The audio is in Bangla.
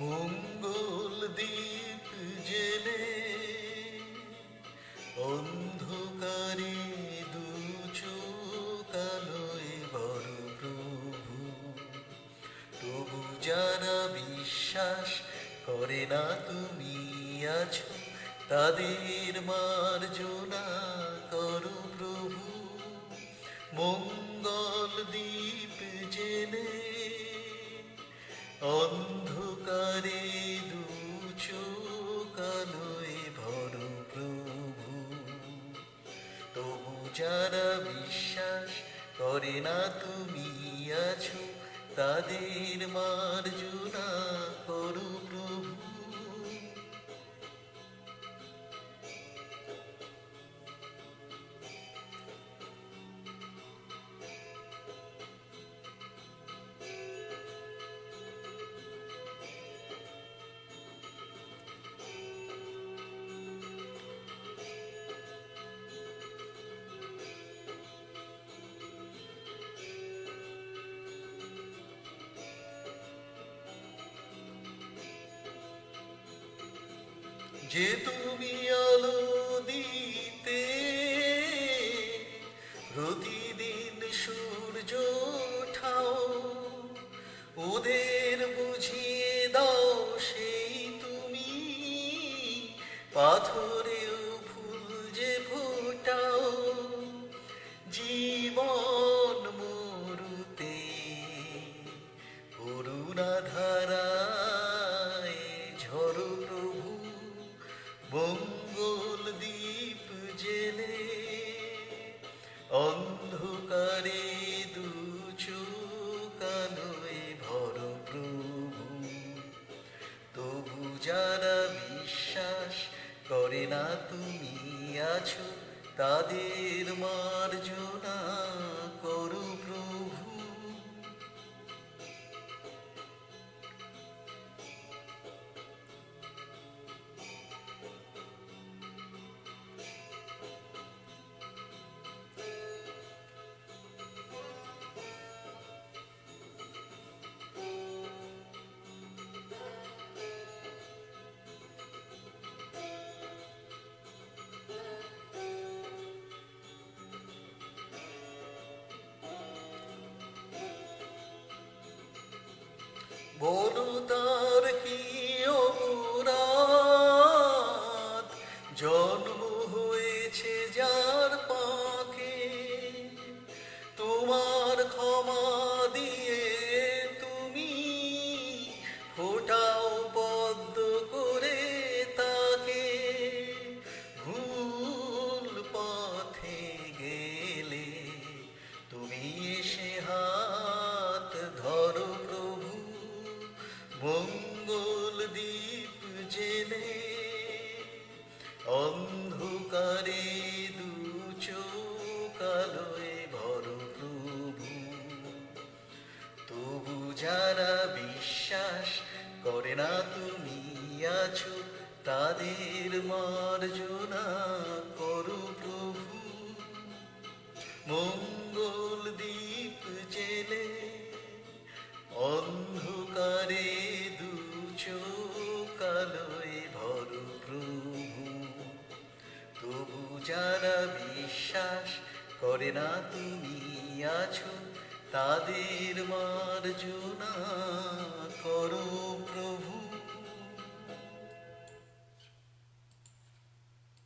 মঙ্গল দ্বীপ জেলে অন্ধকারে দু চোখ আলোয় বড় প্রভু, তবু যারা বিশ্বাস করে না তুমি আছো, তাদের মার্জনা করো প্রভু। মঙ্গল দ্বীপ জেলে অন্ধকারে দু চোখ আলোয় ভরো প্রভু, তবু যারা বিশ্বাস করে না তুমি আছো, তাদের মার্জনা করো প্রভু। যে তুমি আলো দিতে প্রতিদিন সূর্য ওঠাও, ওদের বুঝিয়ে দাও সেই তুমি পাথরেও ফুল যে ফোটাও। জীবন মরুতে করুণা ধারায় ঝড়ো প্রভু। মঙ্গল দ্বীপ জেলে অন্ধকারে দু চোখ আলোয় ভরো প্রভু, তবু যারা বিশ্বাস করে না তুমি আছো, তাদের মার্জনা করো প্রভু। বলো তার কি অপরাধ, জন্ম হয়েছে যার পাকে, তোমার ক্ষমা দিয়ে তুমি ফোটাও পদ্ম করে তাকে। ভুল পথে গেলে তুমি এসে হাত ধরো প্রভু। মঙ্গল দ্বীপ জেলে অন্ধকারে দু চোখ আলোয় ভরো প্রভু, তবু যারা বিশ্বাস করে না তুমি আছো, তাদের মার্জনা করো প্রভু। মঙ্গল দ্বীপ জেলে অন্ধকারে দু চোখ আলোয় ভরো প্রভু, তবু যারা বিশ্বাস করে না তুমি আছো, তাদের মার্জনা করো।